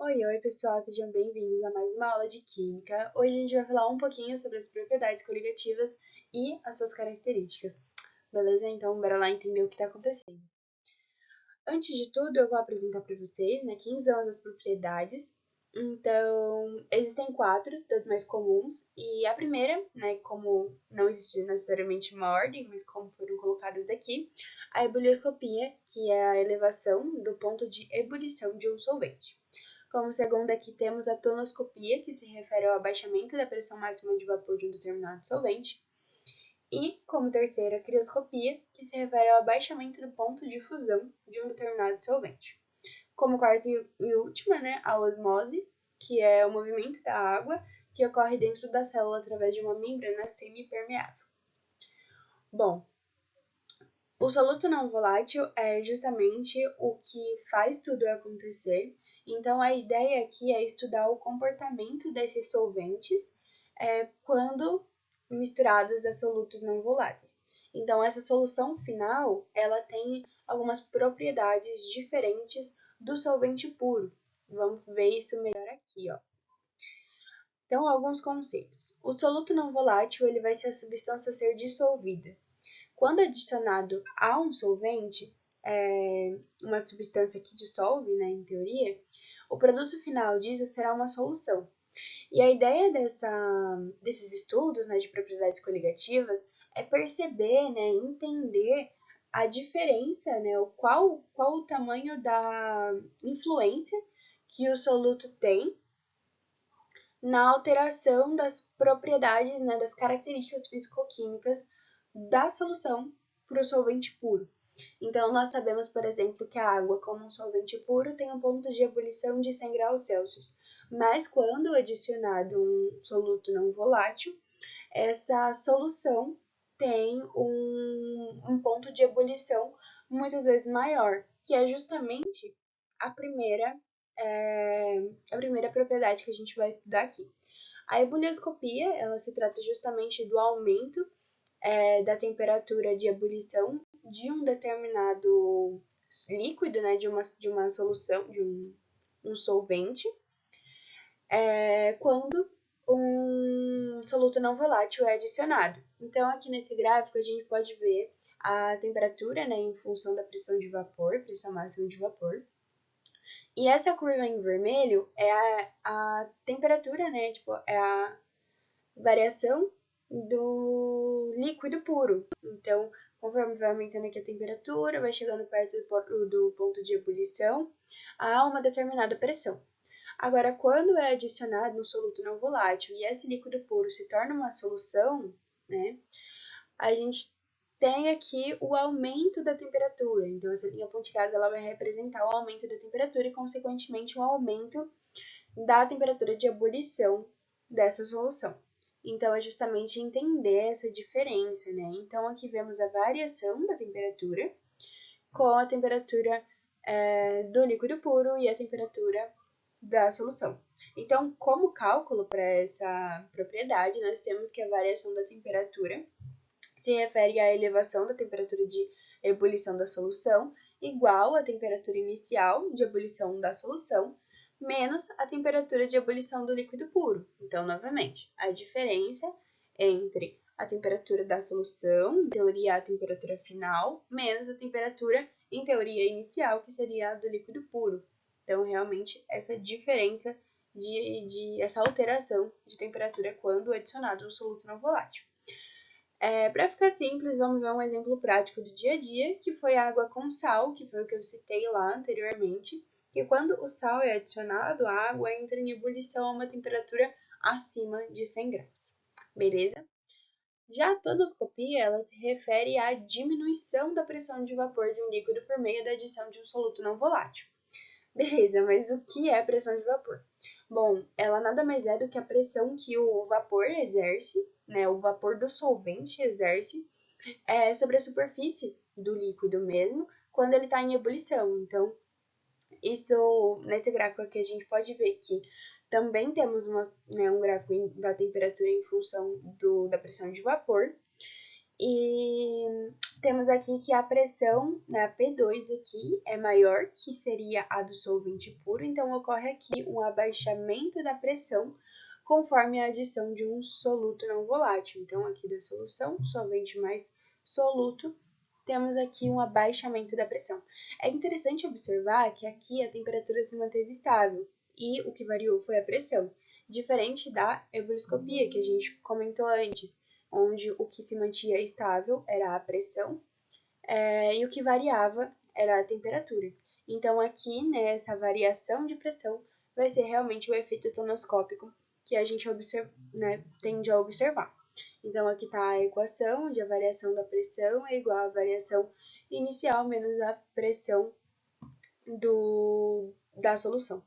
Oi, pessoal, sejam bem-vindos a mais uma aula de Química. Hoje a gente vai falar um pouquinho sobre as propriedades coligativas e as suas características. Beleza? Então, bora lá entender o que está acontecendo. Antes de tudo, eu vou apresentar para vocês, quem são as propriedades. Então, existem quatro das mais comuns, e a primeira, como não existe necessariamente uma ordem, mas como foram colocadas aqui, a ebulioscopia, que é a elevação do ponto de ebulição de um solvente. Como segunda, aqui temos a tonoscopia, que se refere ao abaixamento da pressão máxima de vapor de um determinado solvente. E, como terceira, a crioscopia, que se refere ao abaixamento do ponto de fusão de um determinado solvente. Como quarta e última, a osmose, que é o movimento da água que ocorre dentro da célula através de uma membrana semipermeável. Bom, o soluto não volátil é justamente o que faz tudo acontecer. Então, a ideia aqui é estudar o comportamento desses solventes quando misturados a solutos não voláteis. Então, essa solução final, ela tem algumas propriedades diferentes do solvente puro. Vamos ver isso melhor aqui, ó. Então, alguns conceitos. O soluto não volátil, ele vai ser a substância a ser dissolvida. Quando adicionado a um solvente, uma substância que dissolve, em teoria, o produto final disso será uma solução. E a ideia desses estudos, de propriedades coligativas é perceber, entender a diferença, qual o tamanho da influência que o soluto tem na alteração das propriedades, das características físico-químicas da solução para o solvente puro. Então, nós sabemos, por exemplo, que a água, como um solvente puro, tem um ponto de ebulição de 100 graus Celsius. Mas, quando adicionado um soluto não volátil, essa solução tem um ponto de ebulição muitas vezes maior, que é justamente a primeira, a primeira propriedade que a gente vai estudar aqui. A ebulioscopia, ela se trata justamente do aumento da temperatura de ebulição de um determinado líquido, de uma solução, de um solvente, quando um soluto não volátil é adicionado. Então, aqui nesse gráfico, a gente pode ver a temperatura, em função da pressão de vapor, pressão máxima de vapor. E essa curva em vermelho é a temperatura, é a variação do líquido puro. Então, conforme vai aumentando aqui a temperatura, vai chegando perto do ponto de ebulição, a uma determinada pressão. Agora, quando é adicionado um soluto não volátil e esse líquido puro se torna uma solução, a gente tem aqui o aumento da temperatura. Então, essa linha pontilhada ela vai representar o aumento da temperatura e, consequentemente, o aumento da temperatura de ebulição dessa solução. Então, é justamente entender essa diferença, Então, aqui vemos a variação da temperatura com a temperatura do líquido puro e a temperatura da solução. Então, como cálculo para essa propriedade, nós temos que a variação da temperatura se refere à elevação da temperatura de ebulição da solução igual à temperatura inicial de ebulição da solução menos a temperatura de ebulição do líquido puro. Então, novamente, a diferença entre a temperatura da solução, em teoria a temperatura final, menos a temperatura, em teoria inicial, que seria a do líquido puro. Então, realmente, essa diferença essa alteração de temperatura quando adicionado um soluto não volátil. Para ficar simples, vamos ver um exemplo prático do dia a dia, que foi a água com sal, que foi o que eu citei lá anteriormente, que quando o sal é adicionado, a água entra em ebulição a uma temperatura acima de 100 graus. Beleza? Já a tonoscopia, ela se refere à diminuição da pressão de vapor de um líquido por meio da adição de um soluto não volátil. Beleza, mas o que é pressão de vapor? Bom, ela nada mais é do que a pressão que o vapor exerce, o vapor do solvente exerce sobre a superfície do líquido mesmo, quando ele está em ebulição. Então, isso, nesse gráfico aqui, a gente pode ver que também temos um gráfico da temperatura em função da pressão de vapor. E temos aqui que a pressão, né, a P2 aqui, é maior, que seria a do solvente puro, então ocorre aqui um abaixamento da pressão conforme a adição de um soluto não volátil. Então, aqui da solução, solvente mais soluto, temos aqui um abaixamento da pressão. É interessante observar que aqui a temperatura se manteve estável e o que variou foi a pressão, diferente da ebullioscopia que a gente comentou antes, onde o que se mantinha estável era a pressão e o que variava era a temperatura. Então, aqui, né, essa variação de pressão vai ser realmente o efeito tonoscópico que a gente tende a observar. Então, aqui está a equação, onde a variação da pressão é igual à variação inicial menos a pressão da solução.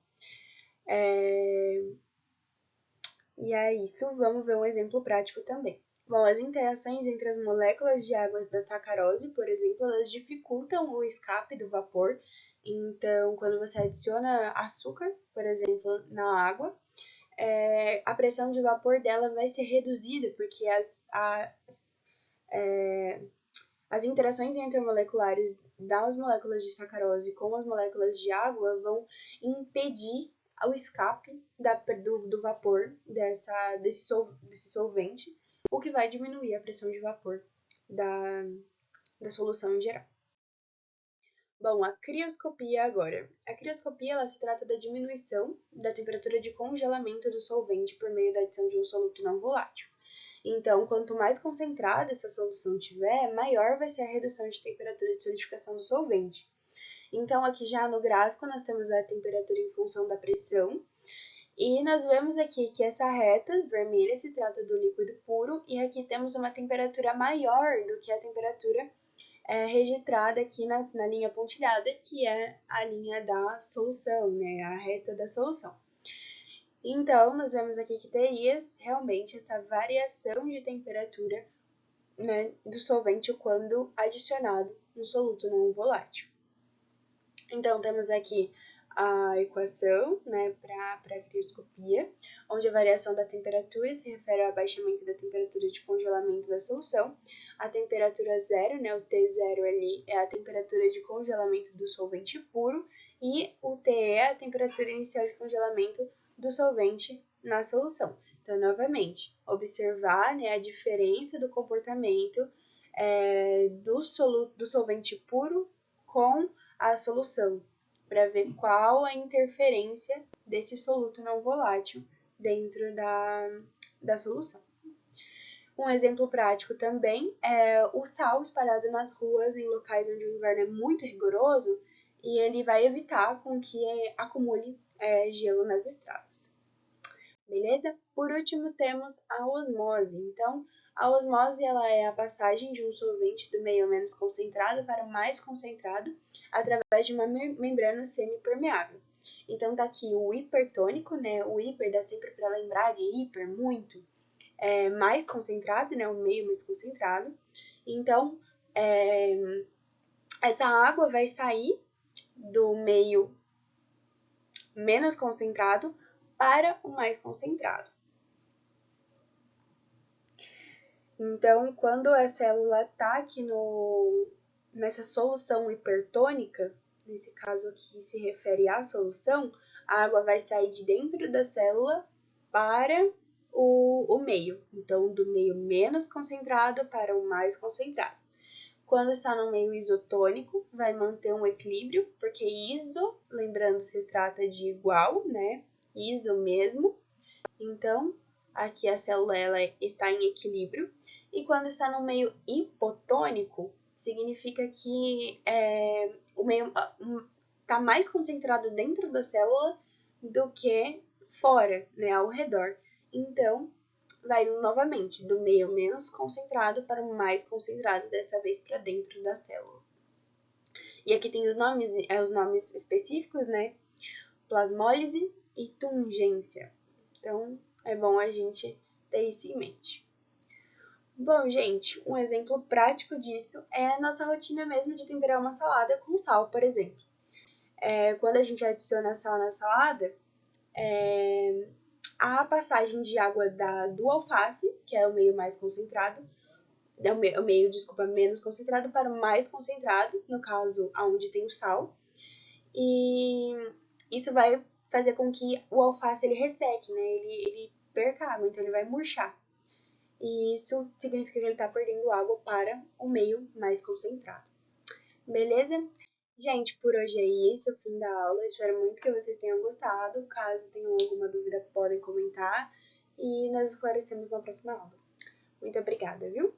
E é isso, vamos ver um exemplo prático também. Bom, as interações entre as moléculas de águas da sacarose, por exemplo, elas dificultam o escape do vapor. Então, quando você adiciona açúcar, por exemplo, na água, a pressão de vapor dela vai ser reduzida, porque as interações intermoleculares das moléculas de sacarose com as moléculas de água vão impedir o escape do vapor desse solvente, o que vai diminuir a pressão de vapor da solução em geral. Bom, a crioscopia agora. A crioscopia ela se trata da diminuição da temperatura de congelamento do solvente por meio da adição de um soluto não volátil. Então, quanto mais concentrada essa solução tiver, maior vai ser a redução de temperatura de solidificação do solvente. Então, aqui já no gráfico, nós temos a temperatura em função da pressão, e nós vemos aqui que essa reta vermelha se trata do líquido puro, e aqui temos uma temperatura maior do que a temperatura registrada aqui na linha pontilhada, que é a linha da solução, né, a reta da solução. Então, nós vemos aqui que teria realmente essa variação de temperatura, né, do solvente quando adicionado no soluto não volátil. Então, temos aqui a equação, né, para a crioscopia, onde a variação da temperatura se refere ao abaixamento da temperatura de congelamento da solução. A temperatura zero, né, o T0 ali, é a temperatura de congelamento do solvente puro, e o TE é a temperatura inicial de congelamento do solvente na solução. Então, novamente, observar, né, a diferença do comportamento do solvente puro com a solução, para ver qual a interferência desse soluto não volátil dentro da solução. Um exemplo prático também é o sal espalhado nas ruas em locais onde o inverno é muito rigoroso, e ele vai evitar com que acumule gelo nas estradas. Beleza? Por último, temos a osmose. Então, a osmose ela é a passagem de um solvente do meio menos concentrado para o mais concentrado através de uma membrana semipermeável. Então, tá aqui o hipertônico, né? O hiper dá sempre para lembrar de hiper, muito, mais concentrado, né? O meio mais concentrado. Então, essa água vai sair do meio menos concentrado para o mais concentrado. Então, quando a célula está aqui nessa solução hipertônica, nesse caso aqui se refere à solução, a água vai sair de dentro da célula para o meio. Então, do meio menos concentrado para o mais concentrado. Quando está no meio isotônico, vai manter um equilíbrio, porque iso, lembrando, se trata de igual, né? Iso mesmo. Então, aqui a célula ela está em equilíbrio. E quando está no meio hipotônico, significa que o meio está mais concentrado dentro da célula do que fora, né, ao redor. Então, vai novamente do meio menos concentrado para o mais concentrado, dessa vez para dentro da célula. E aqui tem os nomes específicos, né? Plasmólise e tungência. Então, é bom a gente ter isso em mente. Bom, gente, um exemplo prático disso é a nossa rotina mesmo de temperar uma salada com sal, por exemplo. Quando a gente adiciona sal na salada, a passagem de água do alface, que é o meio mais concentrado, o meio, desculpa, menos concentrado para o mais concentrado, no caso, aonde tem o sal. E isso vai fazer com que o alface ele resseque, né? Ele perca água, então ele vai murchar. E isso significa que ele está perdendo água para o meio mais concentrado. Beleza? Gente, por hoje é isso, o fim da aula. Espero muito que vocês tenham gostado. Caso tenham alguma dúvida, podem comentar. E nós esclarecemos na próxima aula. Muito obrigada, viu?